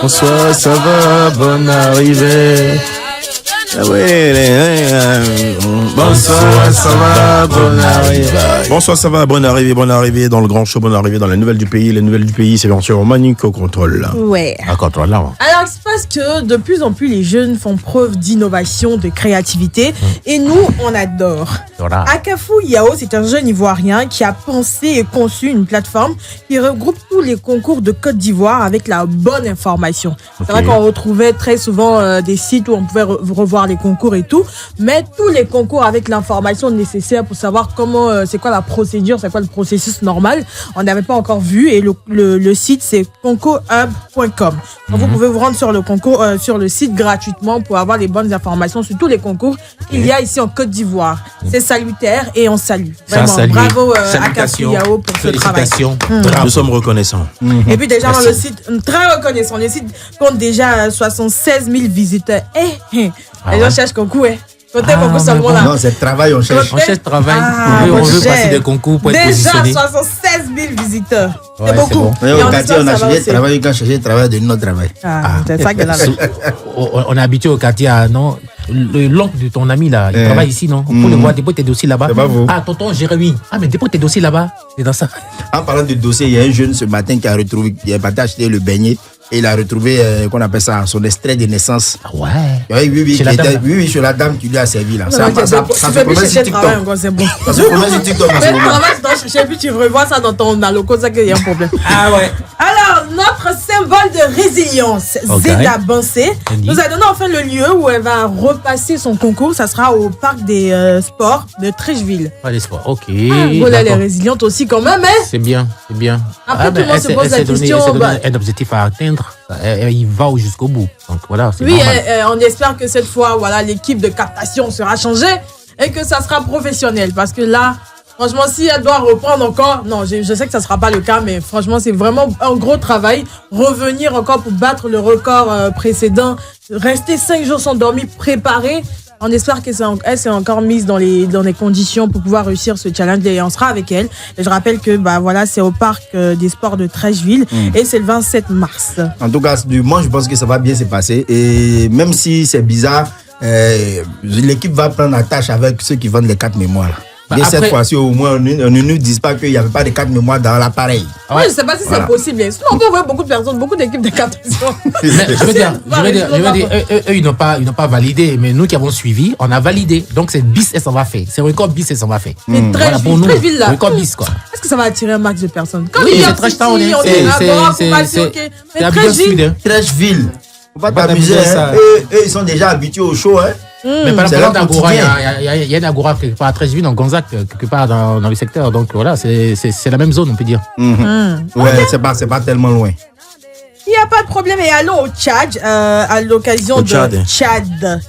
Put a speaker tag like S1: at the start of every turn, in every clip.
S1: Bonsoir, ça va, bonne arrivée. Ah ouais, bonsoir, ça va, bonne arrivée. Bonsoir, ça va, bonne arrivée dans le grand show, bonne arrivée dans la nouvelle du pays. La nouvelle du pays, c'est bien sûr Manique au contrôle.
S2: Ouais.
S1: À contrôle, là.
S2: Alors, il se passe que de plus en plus, les jeunes font preuve d'innovation, de créativité. Et nous, on adore.
S1: Voilà.
S2: Akafou Yao, c'est un jeune Ivoirien qui a pensé et conçu une plateforme qui regroupe tous les concours de Côte d'Ivoire avec la bonne information. C'est vrai qu'on retrouvait très souvent des sites où on pouvait revoir les concours et tout, mais tous les concours avec l'information nécessaire pour savoir comment, c'est quoi la procédure, c'est quoi le processus normal, on n'avait pas encore vu. Et le site, c'est concourshub.com. Donc vous pouvez vous rendre sur le concours, sur le site gratuitement pour avoir les bonnes informations sur tous les concours qu'il y a ici en Côte d'Ivoire. C'est salutaire et on salue. Vraiment, bravo Akafou Yao pour ce travail.
S1: Nous sommes reconnaissants.
S2: Et puis déjà, dans le site, très reconnaissant, le site compte déjà 76 000 visiteurs. Les gens cherchent concours, Côté concours seulement là.
S3: Non, c'est travail, on cherche.
S4: On cherche travail. On veut passer des concours pour être positionné.
S2: Déjà 76 000 visiteurs.
S4: Ouais,
S2: c'est beaucoup.
S4: bon.
S3: Et au quartier, on a cherché travail, quand cherché travail de notre travail.
S2: C'est ça qu'elle a.
S4: On est habitué au quartier à non. L'oncle de ton ami là, il travaille ici, non? Pour le voir, dépôt tes dossiers là-bas.
S3: C'est pas vous.
S4: Ah, tonton Jérémy. Ah, mais dépôt tes dossiers là-bas. C'est dans ça.
S3: En parlant de dossier, il y a un jeune ce matin qui a retrouvé, il est parti acheter le beignet et il a retrouvé, qu'on appelle ça, son extrait de naissance.
S4: Ah ouais.
S3: Oui,
S4: Chez la dame,
S3: oui, chez la dame qui lui a servi là. Ça
S2: Tu fais plus chercher travail encore, c'est bon.
S3: Ça se promène sur TikTok en ce
S2: Mais
S3: moment.
S2: travail, tu dois chercher, puis tu revois ça dans ton loco, ça qu'il y a un problème.
S4: Ah ouais.
S2: Alors, notre symbole de résilience, Zeda Bansé, nous a donné enfin le lieu où elle va repasser son concours. Ça sera au parc des sports de Trècheville.
S4: Pas les sports, ok.
S2: Voilà, elle est résiliente aussi quand même, hein.
S4: C'est bien, c'est bien.
S2: Après, tout le monde se pose la question.
S4: Elle s'est donné un objectif à atteindre. Il va jusqu'au bout. Donc voilà, c'est
S2: oui,
S4: normal.
S2: on espère que cette fois, voilà, l'équipe de captation sera changée et que ça sera professionnel. Parce que là, franchement, si elle doit reprendre encore, non, je sais que ça ne sera pas le cas, mais franchement, c'est vraiment un gros travail. Revenir encore pour battre le record précédent, rester 5 jours sans dormir, préparer. On espère qu'elle s'est encore mise dans les conditions pour pouvoir réussir ce challenge et on sera avec elle. Et je rappelle que voilà, c'est au parc des sports de Trècheville et c'est le 27 mars.
S3: En tout cas, moi je pense que ça va bien se passer et même si c'est bizarre, l'équipe va prendre la tâche avec ceux qui vendent les 4 mémoires. Et cette fois-ci, au moins, on ne nous dise pas qu'il n'y avait pas de 4 mémoires dans l'appareil.
S2: Oui, je ne sais pas si c'est possible. Sinon, on peut voir beaucoup de personnes, beaucoup d'équipes de captation.
S4: Je veux dire, eux, ils n'ont pas validé, mais nous qui avons suivi, on a validé. Donc, c'est bis et ça va faire. C'est record bis et ça va faire.
S2: Mais
S4: voilà, pour nous,
S2: Trècheville, là.
S4: record bis, quoi.
S2: Est-ce que ça va attirer un max de personnes? Quand
S4: Oui,
S2: il y a
S4: c'est Trèche Town,
S2: on est là-bas, on va dire, ok.
S4: C'est à bien sud.
S3: Trècheville. Faut pas t'amuser. Eux, ils sont déjà habitués au show, hein.
S4: Mais par exemple, d'Agora, il y a une Agora quelque part à Trècheville, dans Gonzac, quelque part dans le secteur. Donc voilà, c'est la même zone, on peut dire.
S3: Ouais, c'est pas tellement loin.
S2: Il n'y a pas de problème. Et allons au Tchad, à l'occasion de Tchad,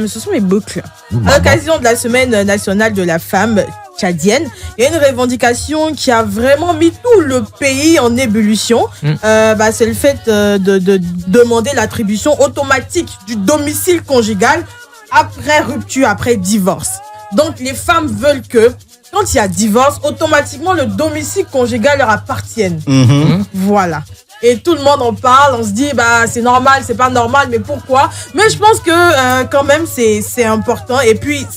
S2: ce sont mes boucles. À l'occasion de la semaine nationale de la femme tchadienne, il y a une revendication qui a vraiment mis tout le pays en ébullition. C'est le fait de demander l'attribution automatique du domicile conjugal après rupture, après divorce. Donc les femmes veulent que quand il y a divorce, automatiquement le domicile conjugal leur appartienne. Voilà. Et tout le monde en parle, on se dit c'est normal, c'est pas normal, mais pourquoi? Mais je pense que quand même c'est important. Et puis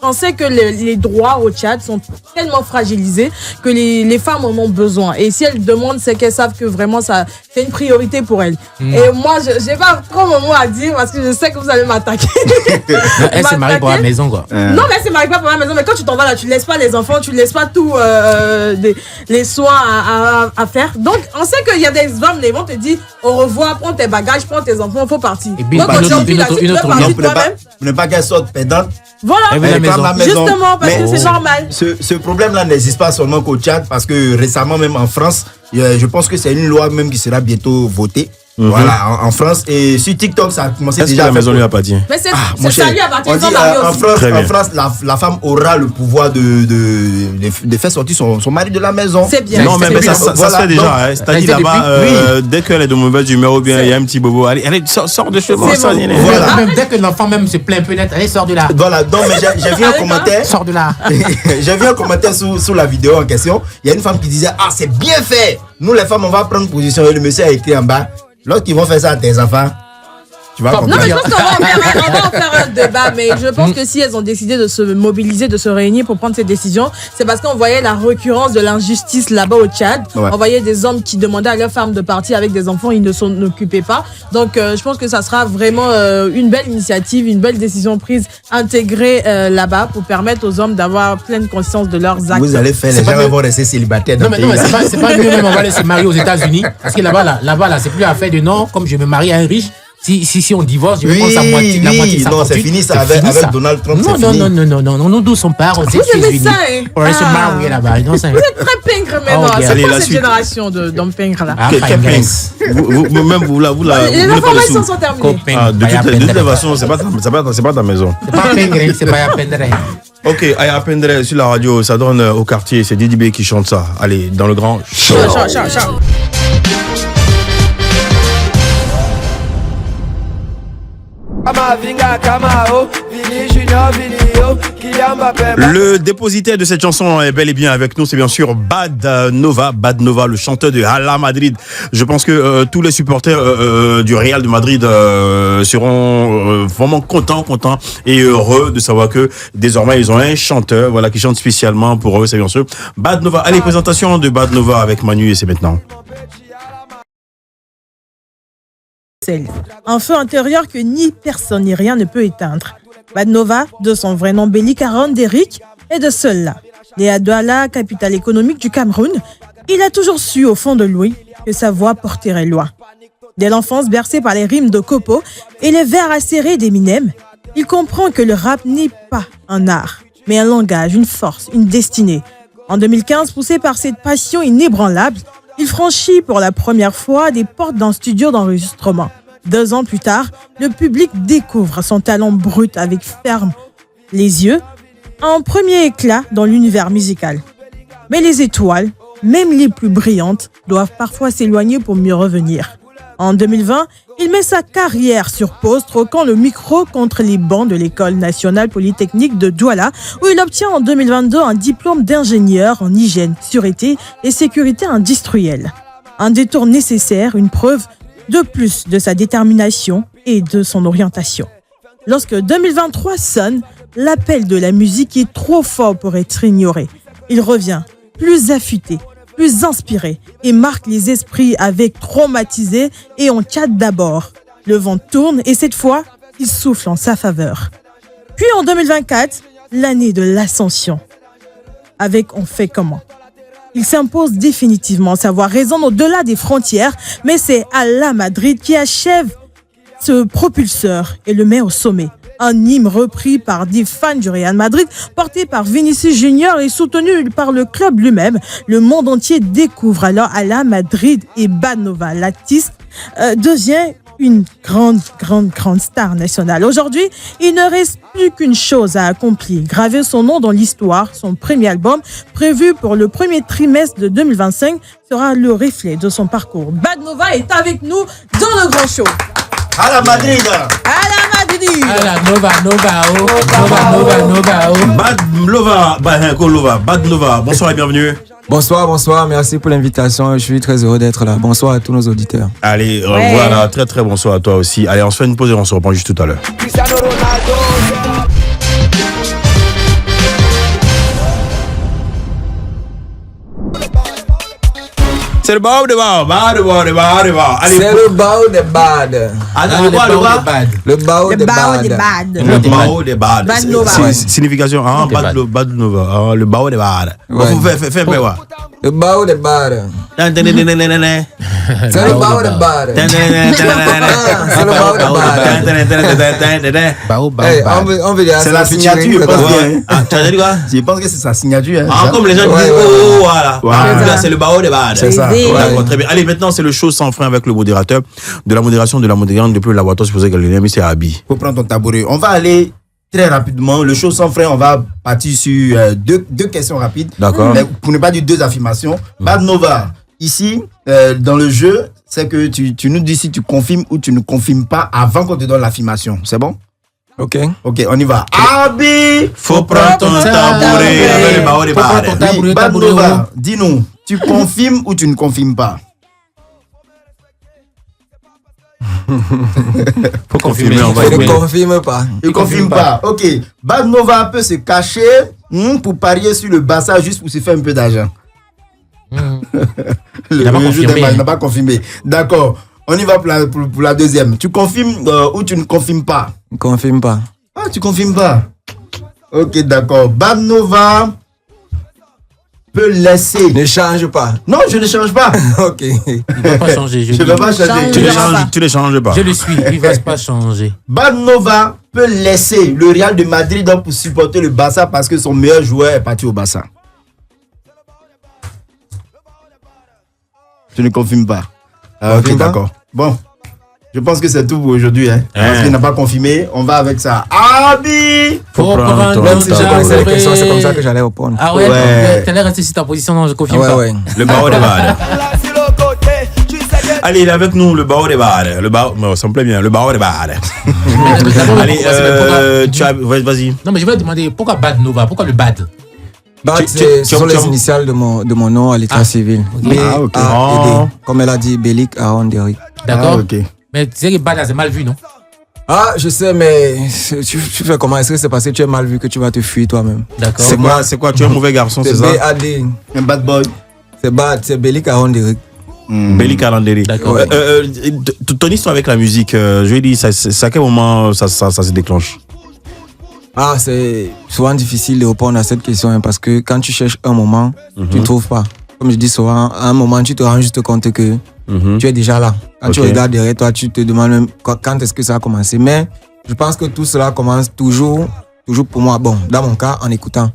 S2: on sait que les droits au Tchad sont tellement fragilisés que les femmes en ont besoin. Et si elles demandent, c'est qu'elles savent que vraiment c'est une priorité pour elles. Et moi, j'ai pas trop mon mot à dire parce que je sais que vous allez m'attaquer.
S4: Elle s'est mariée pour la maison, quoi.
S2: Non, mais elle s'est mariée pas pour la maison. Mais quand tu t'en vas là, tu laisses pas les enfants, tu laisses pas tout les soins à faire. Donc on sait qu'il y a des hommes, ils vont te dire au revoir, prends tes bagages, prends tes enfants, il faut partir.
S4: Et puis,
S2: donc, quand tu envie là, tu dois partir toi-même.
S3: Ne pas qu'elle sorte pédante.
S2: Voilà, justement, parce que c'est normal.
S3: Ce problème-là n'existe pas seulement qu'au Tchad, parce que récemment, même en France, je pense que c'est une loi même qui sera bientôt votée. Voilà, en France. Et sur TikTok, ça a commencé déjà.
S1: Est-ce que la maison lui appartient?
S2: Mais ça lui appartient.
S3: En France, la femme aura le pouvoir de faire sortir son mari de la maison.
S2: C'est bien.
S1: Non, mais ça se fait déjà. C'est-à-dire là-bas, dès qu'elle est de mauvaise humeur ou bien il y a un petit bobo, allez, sors de chez moi.
S4: Voilà. Même dès que l'enfant même se plaint peut-être, allez, sors de là.
S3: Voilà, donc j'ai vu un commentaire.
S4: Sors de là.
S3: J'ai vu un commentaire sous la vidéo en question. Il y a une femme qui disait c'est bien fait. Nous, les femmes, on va prendre position. Et le monsieur a écrit en bas. Lorsqu'ils vont faire ça à tes enfants, tu vas comprendre.
S2: Non, mais je pense qu'on va en faire un débat, mais je pense que si elles ont décidé de se mobiliser, de se réunir pour prendre ces décisions, c'est parce qu'on voyait la récurrence de l'injustice là-bas au Tchad. Ouais. On voyait des hommes qui demandaient à leurs femmes de partir avec des enfants, ils ne s'en occupaient pas. Donc, je pense que ça sera vraiment une belle initiative, une belle décision prise, intégrée là-bas pour permettre aux hommes d'avoir pleine conscience de leurs actes.
S3: Vous allez faire, les gens vont rester célibataires dans
S4: le pays. Non, mais c'est pas mieux même on va aller se marier aux États-Unis, parce que là-bas, c'est plus affaire de non, comme je me marie à un riche. Si on divorce, je vais prendre la moitié.
S3: Non, c'est fini ça avec Donald Trump.
S4: Non, nous sommes pas aux États-Unis. On va se marier là-bas.
S2: Vous êtes très pingre maintenant. C'est quoi cette génération d'hommes pingres là?
S1: Quel pingre? Vous-même, vous la.
S2: Les informations sont terminées.
S1: De toute façon, c'est pas ta maison.
S4: C'est pas pingre, c'est pas Yapendre.
S1: Ok, Yapendre sur la radio, ça donne au quartier. C'est Didi B qui chante ça. Allez, dans le grand show. Le dépositaire de cette chanson est bel et bien avec nous, c'est bien sûr Bad Nova, le chanteur de Hala Madrid. Je pense que tous les supporters du Real de Madrid seront vraiment contents et heureux de savoir que désormais ils ont un chanteur, voilà, qui chante spécialement pour eux, c'est bien sûr Bad Nova. Allez, présentation de Bad Nova avec Manu et c'est maintenant.
S2: Un feu intérieur que ni personne ni rien ne peut éteindre. Bad Nova, de son vrai nom Belly Caron Derrick, est de celle-là. Né à Douala, capitale économique du Cameroun, il a toujours su au fond de lui que sa voix porterait loin. Dès l'enfance bercé par les rimes de Kopo et les vers acérés d'Eminem, il comprend que le rap n'est pas un art, mais un langage, une force, une destinée. En 2015, poussé par cette passion inébranlable, il franchit pour la première fois des portes d'un studio d'enregistrement. 2 ans plus tard, le public découvre son talent brut avec ferme les yeux, un premier éclat dans l'univers musical. Mais les étoiles, même les plus brillantes, doivent parfois s'éloigner pour mieux revenir. En 2020, il met sa carrière sur pause, troquant le micro contre les bancs de l'École nationale polytechnique de Douala, où il obtient en 2022 un diplôme d'ingénieur en hygiène, sûreté et sécurité industrielle. Un détour nécessaire, une preuve de plus de sa détermination et de son orientation. Lorsque 2023 sonne, l'appel de la musique est trop fort pour être ignoré. Il revient, plus affûté, plus inspiré et marque les esprits avec Traumatisé et On Tchad d'abord. Le vent tourne et cette fois, il souffle en sa faveur. Puis en 2024, l'année de l'ascension. Avec On fait comment? Il s'impose définitivement, sa voix résonne au-delà des frontières, mais c'est Hala Madrid qui achève ce propulseur et le met au sommet. Un hymne repris par des fans du Real Madrid, porté par Vinicius Junior et soutenu par le club lui-même. Le monde entier découvre alors Hala Madrid et Bad Nova. L'artiste devient une grande star nationale. Aujourd'hui, il ne reste plus qu'une chose à accomplir. Graver son nom dans l'histoire, son premier album, prévu pour le premier trimestre de 2025, sera le reflet de son parcours. Bad Nova est avec nous dans le grand show.
S3: Hala Madrid.
S2: Hala Madrid.
S4: Hala Nova,
S1: Bad Nova. Bonsoir et bienvenue.
S5: Bonsoir, merci pour l'invitation. Je suis très heureux d'être là. Bonsoir à tous nos auditeurs.
S1: Allez, voilà, très bonsoir à toi aussi. Allez, on se fait une pause et on se reprend juste tout à l'heure. C'est le baou de bad. Allez,
S5: c'est le baou de bad.
S2: Le baou de bad.
S1: Bad Nova. Signification, Bad Nova. Le baou de bad. Fais quoi?
S5: Le baou de bad. C'est le baou de bad. C'est le baou de bad. On veut dire
S3: c'est la signature. Tu as dit quoi? Je pense que c'est sa signature.
S1: Comme les gens disent, voilà. C'est le baou de bad.
S3: C'est ça.
S1: D'accord, très bien. Allez, maintenant, c'est le show sans frein avec le modérateur de la modération de la modérante depuis le laboratoire supposé qu'elle est c'est Abi.
S3: Faut prendre ton tabouret. On va aller très rapidement. Le show sans frein, on va partir sur deux questions rapides.
S1: D'accord.
S3: Pour ne pas dire 2 affirmations. Bad Nova, ici, dans le jeu, c'est que tu nous dis si tu confirmes ou tu ne confirmes pas avant qu'on te donne l'affirmation. C'est bon?
S5: Ok,
S3: on y va. Abi,
S1: faut prendre ton tabouret avec le baou de bad.
S3: Bad Nova, dis-nous. Tu confirmes ou tu ne confirmes pas?
S1: Faut confirmer, on va
S5: Je ne
S1: aimer.
S5: confirme pas.
S3: Tu ne confirmes pas. Ok. Bad Nova peut se cacher pour parier sur le Barça juste pour se faire un peu d'argent.
S4: Il n'a pas confirmé.
S3: Il n'a pas confirmé. D'accord. On y va pour la deuxième. Tu confirmes ou tu ne confirmes pas?
S5: Je ne confirme pas.
S3: Ah, tu confirmes pas? Ok, d'accord. Bad Nova peut laisser.
S5: Ne change pas.
S3: Non, je ne change pas.
S5: Ok.
S4: Il ne va pas changer.
S3: Je ne vais pas changer.
S1: Tu ne changes pas.
S4: Je le suis. Il ne va pas changer.
S3: Bad Nova peut laisser le Real de Madrid pour supporter le Barça parce que son meilleur joueur est parti au Barça. Je ne confirme pas. Ah, ok, d'accord. Bon, je pense que c'est tout pour aujourd'hui. Hein. Parce qu'il n'a pas confirmé, on va avec ça. Abi!
S4: Faut prendre
S5: Même si je connaissais les questions, c'est comme ça que
S4: j'allais.
S5: j'allais répondre.
S4: Ah ouais,
S3: Ouais.
S4: t'allais rester sur ta position, non, je confirme pas.
S5: Ouais.
S1: Le Bao de Bad. Allez, il est avec nous, le Bao de Bad. Le Bao, ça me plaît bien, le Bao de Bad. Allez, vas-y.
S4: Non, mais je vais demander pourquoi Bad Nova? Pourquoi le Bad?
S5: Bad, ce sont les initiales de mon nom à l'état civil.
S3: ok.
S5: B-A-D. Comme elle a dit, Bélic Aaron Derrick.
S4: D'accord.
S3: Ah, ok.
S4: Mais tu sais que Bad, là, c'est mal vu, non?
S5: Ah, je sais, mais tu fais comment? Est-ce que c'est parce que tu es mal vu que tu vas te fuir toi-même?
S4: D'accord.
S1: C'est quoi? Tu es un mauvais garçon, c'est
S5: C'est
S1: ça?
S5: B-A-D.
S3: Un bad boy.
S5: C'est Bad, c'est Bélic Aaron Derrick.
S1: Belly Calanderi.
S4: D'accord.
S1: Ton histoire avec la musique, je lui ai dit, c'est à quel moment ça se déclenche?
S5: Ah, c'est souvent difficile de répondre à cette question hein, parce que quand tu cherches un moment, tu ne trouves pas. Comme je dis souvent, à un moment, tu te rends juste compte que tu es déjà là. Quand tu regardes derrière toi, tu te demandes même quand est-ce que ça a commencé. Mais je pense que tout cela commence toujours pour moi. Bon, dans mon cas, en écoutant.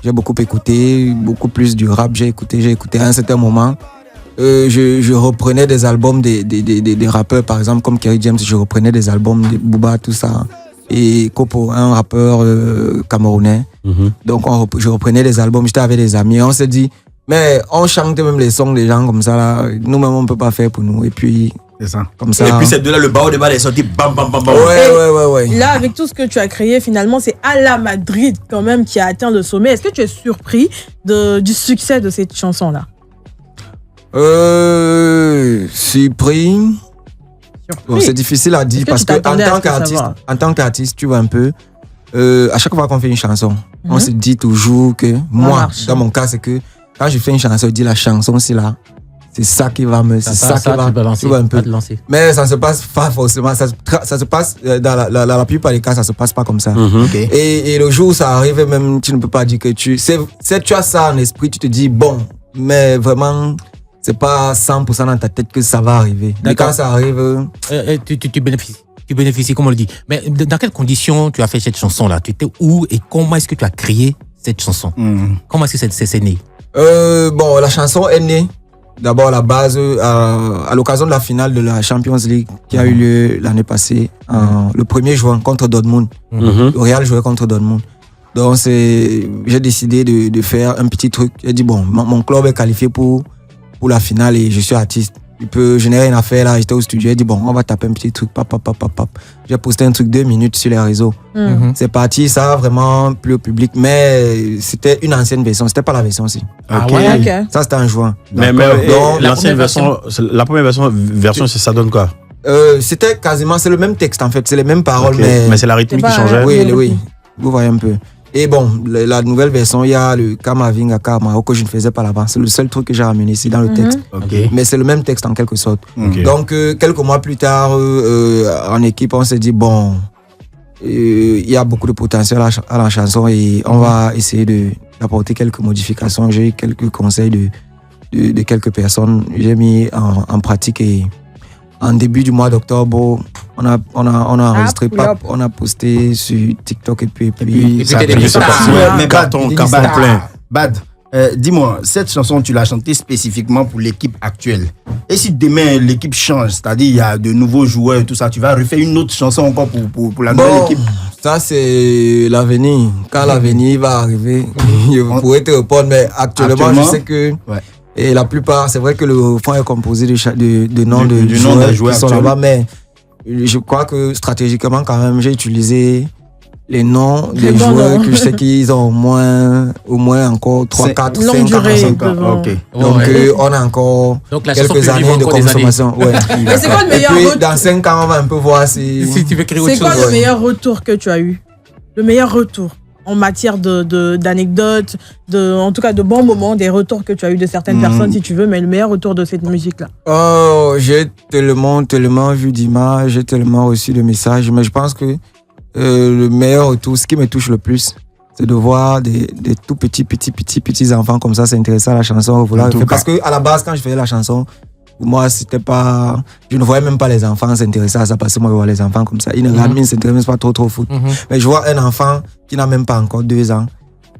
S5: J'ai beaucoup écouté, beaucoup plus du rap. J'ai écouté à un certain moment. Je reprenais des albums des rappeurs, par exemple, comme Kerry James. Je reprenais des albums de Booba, tout ça. Et Kopo, un rappeur camerounais. Donc, je reprenais des albums. J'étais avec des amis. On s'est dit, mais on chante même les sons des gens comme ça. Là. Nous-mêmes, on ne peut pas faire pour nous. Et puis,
S3: c'est ça.
S5: Comme ça.
S1: Et puis, c'est de là, le Bao de Bad est sorti. Bam, bam, bam, bam.
S5: Ouais.
S2: Là, avec tout ce que tu as créé, finalement, c'est à la Madrid quand même qui a atteint le sommet. Est-ce que tu es surpris du succès de cette chanson-là?
S5: Surpris. Bon, c'est difficile à dire parce que en tant qu'artiste, tu vois un peu, à chaque fois qu'on fait une chanson, on se dit toujours que moi, dans mon cas, c'est que quand je fais une chanson, je dis la chanson, c'est là. C'est ça qui va me. C'est ça qui va
S4: lancer.
S5: Un peu. Mais ça ne se passe pas forcément. Ça se passe, dans la plupart des cas, ça ne se passe pas comme ça.
S3: Okay.
S5: Et le jour où ça arrive, même, tu ne peux pas dire que tu as ça en esprit, tu te dis, bon, mais vraiment, c'est pas 100% dans ta tête que ça va arriver. Mais quand ça arrive.
S4: Tu bénéficies. Tu bénéficies, comme on le dit. Mais dans quelles conditions tu as fait cette chanson-là? Tu étais où et comment est-ce que tu as créé cette chanson? Comment est-ce que c'est né?
S5: Bon, la chanson est née. D'abord, à la base, à l'occasion de la finale de la Champions League qui a eu lieu l'année passée, le 1er juin contre Dortmund. Le Real jouait contre Dortmund. Donc, j'ai décidé de faire un petit truc. J'ai dit, bon, mon club est qualifié pour la finale et je suis artiste. Je n'ai rien à faire là, j'étais au studio. J'ai dit, bon, on va taper un petit truc. J'ai posté un truc 2 minutes sur les réseaux. C'est parti, ça a vraiment plu au public, mais c'était une ancienne version, c'était pas la version-ci.
S2: Okay.
S5: Ça, c'était en juin.
S1: Mais donc, l'ancienne version, la première version, ça donne quoi?
S5: C'était quasiment, c'est le même texte en fait, c'est les mêmes paroles,
S1: mais c'est la rythmique qui changeait.
S5: Oui, vous voyez un peu. Et bon, la nouvelle version, il y a le Kamavinga Kamaro que je ne faisais pas là-bas. C'est le seul truc que j'ai ramené ici dans le texte. Mais c'est le même texte en quelque sorte. Donc, quelques mois plus tard, en équipe, on s'est dit, bon, il y a beaucoup de potentiel à la chanson et on va essayer d'apporter quelques modifications. J'ai eu quelques conseils de quelques personnes. J'ai mis en pratique et en début du mois d'octobre, on a enregistré Pape, on a posté sur TikTok et puis
S1: ça c'est parti. Mais carton plein.
S3: Bad, dis-moi, cette chanson, tu l'as chantée spécifiquement pour l'équipe actuelle. Et si demain l'équipe change, c'est-à-dire il y a de nouveaux joueurs et tout ça, tu vas refaire une autre chanson encore pour la nouvelle équipe?
S5: Ça, c'est l'avenir. Quand l'avenir va arriver, je pourrais te répondre, mais actuellement, je sais que... Ouais. Et la plupart, c'est vrai que le refrain est composé de noms de joueurs qui sont là-bas, mais je crois que stratégiquement, quand même, j'ai utilisé les noms des
S2: Bon,
S5: joueurs
S2: non.
S5: que je sais qu'ils ont au moins encore 3, 4,
S2: longue
S5: 5
S2: durée.
S5: ans.
S2: Devant.
S3: Ok.
S5: Donc,
S4: Ouais.
S5: on a encore
S4: Donc, la chanson
S5: quelques
S4: peut vivre
S5: années de
S4: encore des
S5: consommation. Ouais.
S2: Mais c'est quoi le
S5: Et
S2: meilleur
S5: puis,
S2: retour
S5: dans 5 ans, on va un peu voir si...
S4: Si tu veux créer autre
S2: C'est
S4: chose.
S2: quoi le
S5: ouais.
S2: meilleur retour que tu as eu? Le meilleur retour en matière d'anecdotes, en tout cas de bons moments, des retours que tu as eu de certaines personnes, si tu veux, mais le meilleur retour de cette musique-là.
S5: Oh, j'ai tellement vu d'images, j'ai tellement reçu de messages, mais je pense que le meilleur retour, ce qui me touche le plus, c'est de voir des tout petits enfants comme ça s'intéresser à la chanson. Voilà. Parce que à la base, quand je faisais la chanson, moi, c'était pas, je ne voyais même pas les enfants s'intéresser à ça parce que moi, je vois les enfants comme ça. Ils ne regardent, ils ne s'intéressent pas trop au foot. Mais je vois un enfant qui n'a même pas encore 2 ans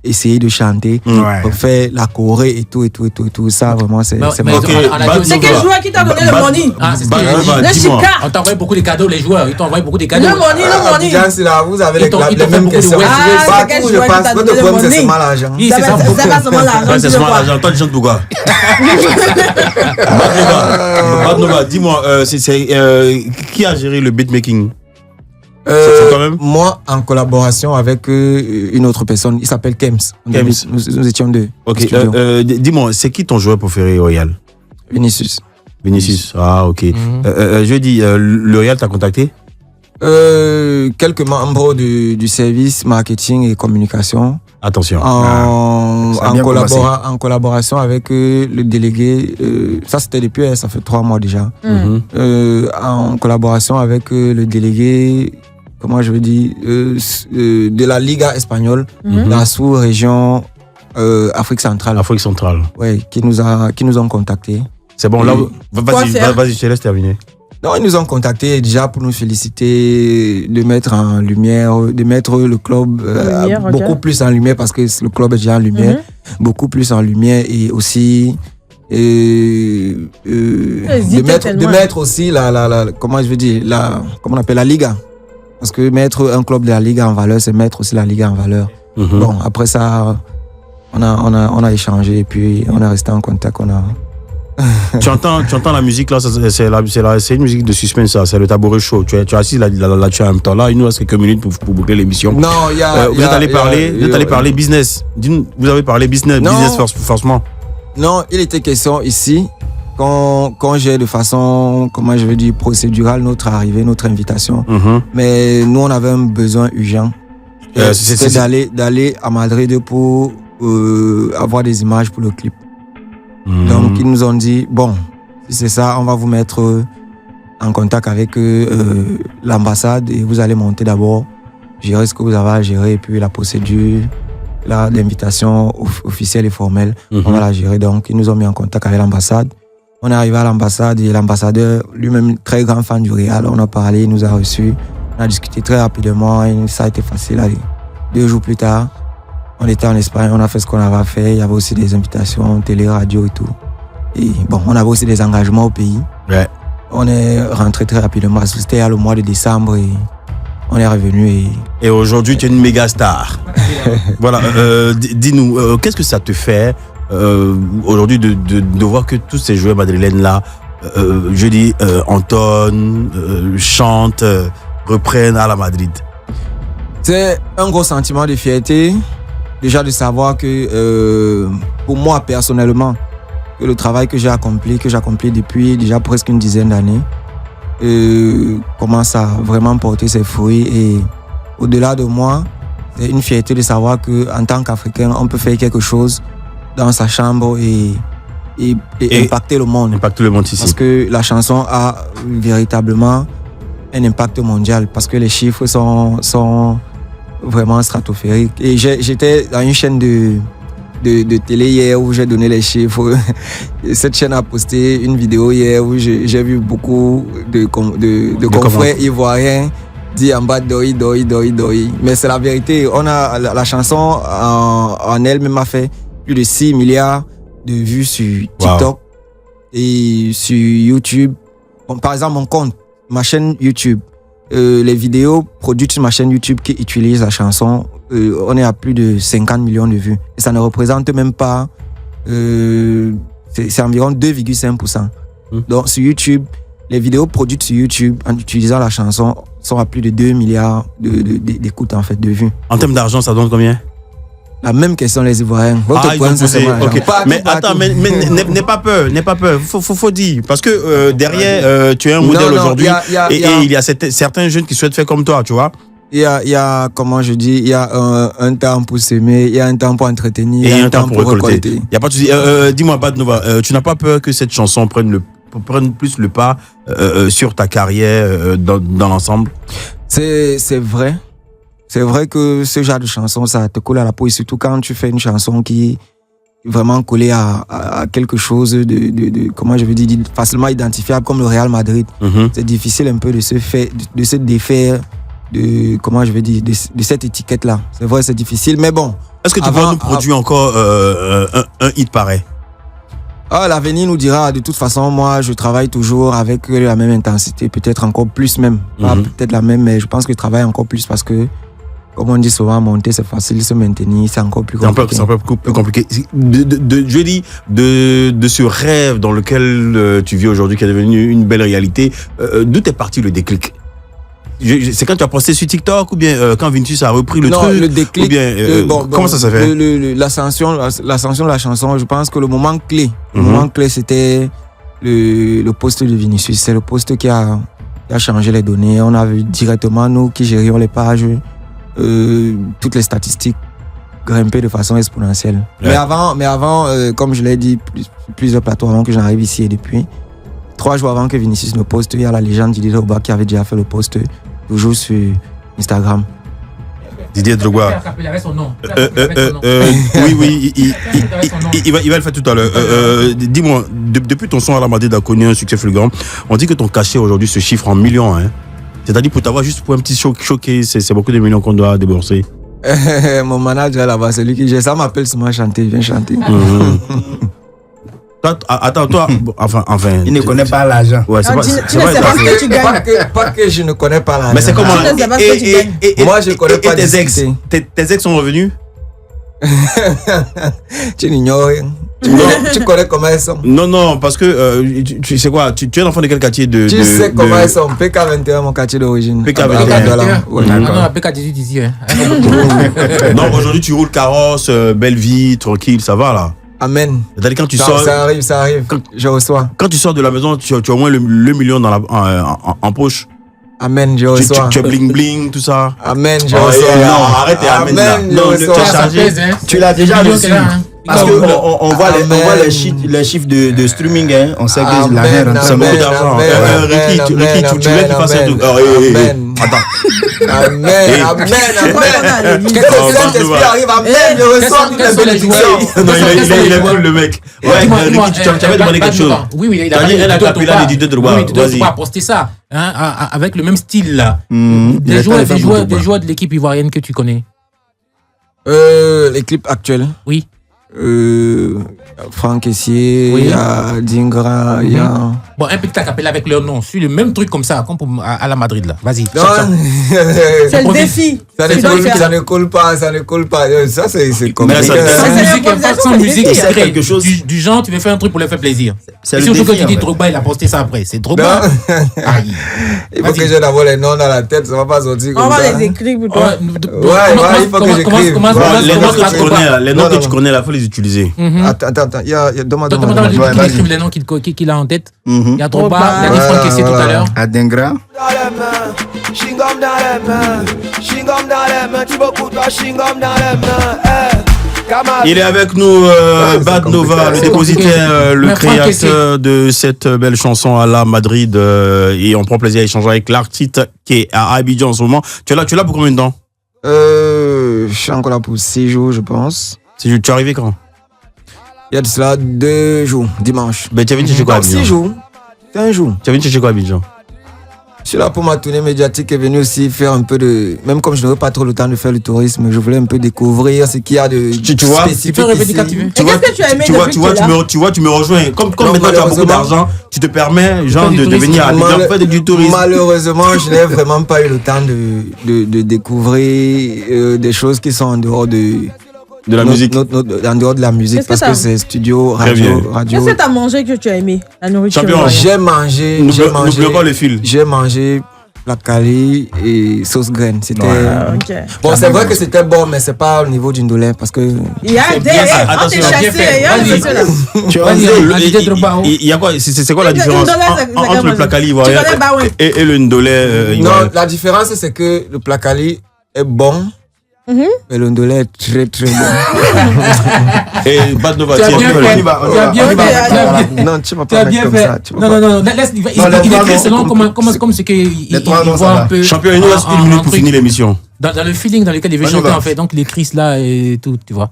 S5: essayer de chanter, faire la choré et tout. Ça, vraiment, c'est
S4: Mais
S5: bon.
S1: Ok,
S4: on a dit aussi
S2: C'est quel joueur qui t'a donné le money?
S4: Ah, c'est ce que
S1: Bah,
S4: j'ai dit.
S1: bah,
S2: Le
S1: dis-moi.
S2: Chica.
S4: On t'envoie beaucoup de cadeaux, les joueurs. Ils t'envoient beaucoup de cadeaux.
S2: Le money.
S5: Abidjan, c'est là, vous avez
S4: Ils
S5: les
S4: t'ont fait
S5: mêmes
S4: beaucoup de
S5: questions.
S4: West
S2: West. Ah,
S5: Partout
S2: c'est
S5: où
S2: quel
S5: je
S2: joueur
S5: passe,
S2: qui t'a
S5: votre
S2: donné le
S5: problème, c'est
S2: money?
S5: seulement l'argent.
S4: Oui, c'est ça.
S2: C'est pas seulement l'argent.
S1: Ouais, c'est
S2: tu
S1: seulement
S2: veux quoi?
S1: l'argent. Toi, tu chantes pourquoi? Badnova, dis-moi, qui a géré le beatmaking? C'est toi même?
S5: Moi, en collaboration avec une autre personne, il s'appelle Kems.
S1: Kems.
S5: Nous étions 2.
S1: Ok, dis-moi, c'est qui ton joueur préféré au Real?
S5: Vinicius.
S1: Vinicius. Ah, ok. Je dis, le Real t'a contacté?
S5: Quelques membres du service marketing et communication
S1: Attention.
S3: ça a bien
S5: en collaboration avec le délégué. Ça, c'était depuis, ça fait 3 mois déjà. En collaboration avec le délégué, comment je veux dire, de la Liga espagnole, dans la sous-région Afrique centrale.
S1: Afrique centrale.
S5: Ouais, qui nous ont contactés.
S1: C'est bon, là,
S2: Quoi faire?
S1: vas-y, je te laisse terminer.
S5: Non, ils nous ont contactés déjà pour nous féliciter, de mettre en lumière, de mettre le club
S2: Lumière, ok.
S5: beaucoup plus en lumière parce que le club est déjà en lumière, beaucoup plus en lumière et aussi de mettre aussi comment je veux dire, comment on appelle la Liga. Parce que mettre un club de la Liga en valeur, c'est mettre aussi la Liga en valeur. Bon, après ça, on a échangé et puis on est resté en contact.
S1: Tu entends la musique là, c'est une musique de suspense, ça, c'est le tabouret chaud. Tu es assis là-dessus en même temps. Là, il nous reste quelques minutes pour boucler l'émission.
S5: Non,
S1: vous êtes allé parler business. Vous avez parlé business forcément.
S5: Non, il était question ici, quand j'ai de façon, comment je veux dire, procédurale notre arrivée, notre invitation. Mais nous, on avait un besoin urgent. C'était d'aller à Madrid pour avoir des images pour le clip. Donc, ils nous ont dit, bon, si c'est ça, on va vous mettre en contact avec l'ambassade et vous allez monter d'abord, gérer ce que vous avez à gérer et puis la procédure, l'invitation officielle et formelle, on va la gérer. Donc, ils nous ont mis en contact avec l'ambassade. On est arrivé à l'ambassade et l'ambassadeur, lui-même très grand fan du Real, on a parlé, il nous a reçus, on a discuté très rapidement et ça a été facile. Allez, 2 jours plus tard, on était en Espagne, on a fait ce qu'on avait fait. Il y avait aussi des invitations, télé, radio et tout. Et bon, on avait aussi des engagements au pays.
S1: Ouais.
S5: On est rentré très rapidement. C'était le mois de décembre et on est revenu.
S1: Et aujourd'hui, tu es une méga star. Voilà. Dis-nous, qu'est-ce que ça te fait aujourd'hui de voir que tous ces joueurs madrilènes là, je dis, entonnent, chantent, reprennent à la Madrid?
S5: C'est un gros sentiment de fierté. Déjà de savoir que pour moi personnellement, que le travail que j'accomplis depuis déjà presque une dizaine d'années, commence à vraiment porter ses fruits. Et au-delà de moi, c'est une fierté de savoir qu'en tant qu'Africain, on peut faire quelque chose dans sa chambre et impacter le monde.
S1: Impacter le monde ici.
S5: Parce que la chanson a véritablement un impact mondial. Parce que les chiffres sont vraiment stratosphérique. Et j'étais dans une chaîne de télé hier où j'ai donné les chiffres. Cette chaîne a posté une vidéo hier où j'ai vu beaucoup de confrères ivoiriens dire en bas doi. Mais c'est la vérité. On a la chanson en elle-même a fait plus de 6 milliards de vues sur TikTok et sur YouTube. Bon, par exemple, mon compte, ma chaîne YouTube. Les vidéos produites sur ma chaîne YouTube qui utilisent la chanson, on est à plus de 50 millions de vues. Et ça ne représente même pas, c'est environ 2,5%. Donc sur YouTube, les vidéos produites sur YouTube en utilisant la chanson, sont à plus de 2 milliards d'écoutes, en fait, de vues.
S1: En termes d'argent, ça donne combien?
S5: La même question, les Ivoiriens. Votre
S1: Ils
S5: point,
S1: ont
S5: c'est
S1: posé,
S5: seulement
S1: ok.
S5: l'argent.
S1: Mais attends, mais n'aie pas peur, faut dire. Parce que derrière, tu es un modèle aujourd'hui. Et il y a certains jeunes qui souhaitent faire comme toi, tu vois.
S5: Il y a, comment je dis, il y a un temps pour s'aimer, il y a un temps pour entretenir, il y a un temps pour récolter.
S1: Il y a pas de souci. Dis-moi, Bad Nova, tu n'as pas peur que cette chanson prenne plus le pas sur ta carrière dans l'ensemble?
S5: C'est vrai. C'est vrai que ce genre de chanson, ça te colle à la peau, et surtout quand tu fais une chanson qui est vraiment collée à quelque chose de comment je veux dire, facilement identifiable comme le Real Madrid. C'est difficile un peu de se défaire comment je veux dire, de cette étiquette-là. C'est vrai, c'est difficile, mais bon.
S1: Est-ce que tu vas nous produire encore un hit pareil?
S5: L'avenir nous dira. De toute façon, moi, je travaille toujours avec la même intensité, peut-être encore plus même. Pas peut-être la même, mais je pense que je travaille encore plus parce que, comme on dit souvent, monter c'est facile, se maintenir c'est encore plus compliqué.
S1: C'est un peu plus compliqué. Je dis, de ce rêve dans lequel tu vis aujourd'hui, qui est devenu une belle réalité, d'où est parti le déclic? C'est quand tu as posté sur TikTok ou bien quand Vinicius a repris le truc? Non, le déclic. Ou bien, comment ça s'est fait?
S5: L'ascension de la chanson, je pense que le moment clé, c'était le post de Vinicius. C'est le post qui a changé les données. On a vu directement, nous qui gérions les pages, toutes les statistiques grimper de façon exponentielle. Ouais. Mais avant, comme je l'ai dit, plusieurs plateaux avant que j'arrive ici et depuis, 3 jours avant que Vinicius ne poste, il y a la légende Didier Drogba qui avait déjà fait le post toujours sur Instagram.
S1: Didier Drogba. Oui, il va le faire tout à l'heure. Dis-moi, depuis ton son à la Madrid a connu un succès fulgurant. On dit que ton cachet aujourd'hui se chiffre en millions. Hein. C'est-à-dire pour t'avoir juste pour un petit choqué, c'est beaucoup de millions qu'on doit débourser.
S5: Mon manager là-bas, c'est lui qui gère. Ça m'appelle souvent chanter, viens chanter.
S1: Attends, toi, enfin.
S3: Il ne connaît pas l'argent.
S1: Ouais, c'est
S2: tu ne sais pas ce que tu gagnes.
S5: Pas que je ne connais pas l'argent.
S1: Mais c'est comment?
S2: Tu ne sais pas ce que tu gagnes.
S5: Moi, je ne connais pas
S1: tes ex. Tes ex sont revenus?
S5: Tu l'ignores. Tu connais comment elles sont?
S1: Non, parce que tu sais quoi? Tu es l'enfant de quel quartier
S5: Tu sais comment elles sont? PK21, mon quartier d'origine.
S1: PK21.
S4: Non, PK18 ici.
S1: Non, aujourd'hui tu roules carrosse, belle vie, tranquille, ça va là.
S5: Amen.
S1: C'est-à-dire quand tu sors.
S5: Ça arrive. Je reçois.
S1: Quand tu sors de la maison, tu as au moins le million en poche.
S5: Amen, je reçois.
S1: Tu as bling bling, tout ça.
S5: Amen, je reçois.
S1: Non, arrête et amen là. Non, tu as chargé.
S3: Tu l'as déjà reçu. Parce qu'on voit les chiffres de streaming, hein. On sait que l'argent rentre.
S1: C'est beaucoup d'argent. Ricky, tu veux qu'il fasse un truc. Attends.
S5: Amen. Que le Saint-Esprit arrive, amen, je reçois toutes les bénédictions.
S1: Non, il est cool le mec. Ouais, Ricky, tu avais demandé quelque chose.
S4: Oui, il
S1: a dit un capella de Didier Drogba.
S4: Oui, tu dois pas poster ça. Avec le même style là. Des joueurs de l'équipe ivoirienne que tu connais.
S5: L'équipe actuelle.
S4: Oui.
S5: Franck Essier, il y a Dingra, il y a...
S4: Bon, un petit acapella avec leur nom, sur le même truc comme ça, comme à la Madrid là. Vas-y.
S2: C'est le défi.
S5: Ça ne colle pas. Ça, c'est compliqué.
S4: Sans musique,
S3: c'est quelque chose.
S4: Du genre, tu veux faire un truc pour leur faire plaisir.
S3: C'est
S4: et surtout que tu dis Drogba, il a posté ça après. C'est Drogba.
S5: Il faut que j'ai d'abord les noms dans la tête, ça va pas sortir comme ça.
S2: On va les écrire pour toi.
S5: Ouais, il faut que j'écrive.
S1: Les noms que tu connais là, il faut les utiliser.
S5: Attends, il y a demande.
S4: Qui écrive les noms qu'il a en tête. Il y a Drogba, il y a dit Franck Essier tout à l'heure.
S3: Adingra.
S6: Chingom dans les mains, chingom dans les mains, tu beaucoup toi, chingom dans les mains.
S1: Il est avec nous, Bad Nova, le dépositaire, le créateur de cette belle chanson à la Madrid. Et on prend plaisir à échanger avec l'artiste qui est à Abidjan en ce moment. Tu es là pour combien de temps?
S5: Je suis encore là pour 6 jours, je pense.
S1: Tu es arrivé quand?
S5: Il y a de cela 2 jours, dimanche.
S1: Ben, tu as venu chercher quoi à Abidjan?
S5: 6 jours. C'est un jour.
S1: Tu as venu chercher quoi à Abidjan?
S5: Je suis là pour ma tournée médiatique et venu aussi faire un peu de... Même comme je n'aurais pas trop le temps de faire le tourisme, je voulais un peu découvrir ce qu'il y a de spécifique
S4: tu peux répéter quand tu veux.
S2: Qu'est-ce que tu as aimé
S1: tu vois, tu me rejoins. Comme maintenant tu as beaucoup d'argent, tu te permets genre de venir à Abidjan faire du tourisme.
S5: Malheureusement, je n'ai vraiment pas eu le temps de découvrir des choses qui sont en dehors de
S1: la musique.
S5: En dehors de la musique, parce que c'est studio, radio.
S2: Qu'est-ce que tu as mangé que tu as aimé? La nourriture.
S1: Champion.
S5: J'ai mangé.
S1: N'oublie pas le fil.
S5: J'ai mangé placali et sauce graine. C'était.
S2: Ok.
S5: Bon, c'est vrai que c'était bon, mais c'est pas au niveau d'une douleur parce que.
S2: Il y a des. On t'est chassé, il y a des ceux-là.
S1: Il y a quoi? C'est quoi la différence entre le placali ivoirien et le ndolé ivoirien?
S5: Non, la différence, c'est que le placali est bon. Mais le ndolé est très très bon.
S1: Et Bad Nova,
S4: tu as bien fait. Tu as bien fait.
S5: Non, tu vas pas mettre comme ça.
S4: Non. Laisse, il écrit selon comme ce qu'il voit un peu.
S1: Champion, il nous reste une minute pour finir l'émission.
S4: Dans le feeling dans lequel il veut chanter, en fait. Donc, il écrit là et tout, tu vois.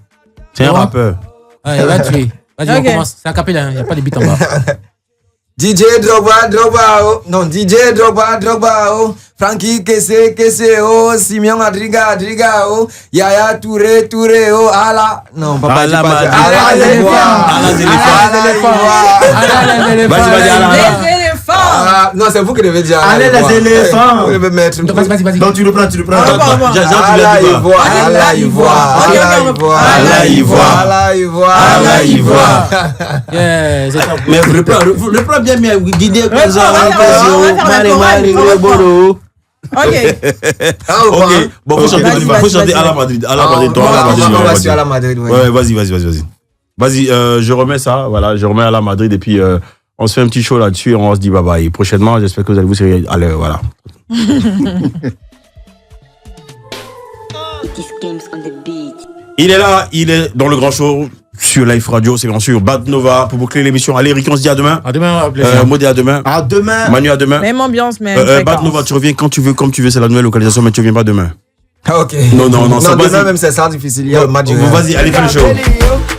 S1: C'est un rappeur.
S4: Ouais, va tuer. Vas-y, on commence. C'est un capella, il n'y a pas de beat en bas.
S5: DJ Drogba, oh. Non, DJ Drogba, oh. Frankie Kesse, oh. Simeon Adriga, oh. Yaya Touré, oh. Ala. Non, papa,
S1: Ala
S5: les
S2: Les éléphants.
S5: Non, c'est vous qui devez dire.
S3: Allez, les éléphants.
S5: Vous devez mettre.
S4: Vas-y.
S3: Non, tu le prends.
S5: Ala Ivoire.
S4: Yeah, c'est ça.
S1: Mais le plan bien, Didier
S2: Ok.
S1: Ok, bon, faut chanter à la Madrid. À la Madrid. Ouais, vas-y. Vas-y, je remets ça, voilà, je remets à la Madrid et puis on se fait un petit show là-dessus et on se dit bye bye. Prochainement, j'espère que vous allez vous serrer à l'heure, voilà. Il est là, il est dans le grand show sur Life Radio, c'est bien sûr Bad Nova pour boucler l'émission. Allez, Rick, on se dit à demain.
S4: À demain,
S1: Maudit à demain.
S3: À demain.
S1: Manu à demain.
S2: Même ambiance, même.
S1: Bad Nova, tu reviens quand tu veux, comme tu veux, c'est la nouvelle localisation, mais tu reviens pas demain.
S5: Ok.
S1: Non,
S5: demain même c'est ça difficile. Il y a le match.
S1: Vas-y, allez, fais le show.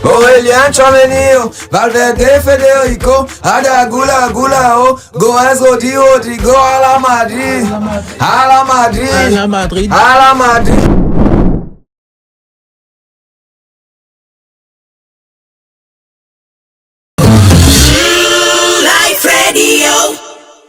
S5: Aurélien Tchouameni, Valverde Federico, Ada Gula, oh, Goenzo Rodrigo, à la Madrid.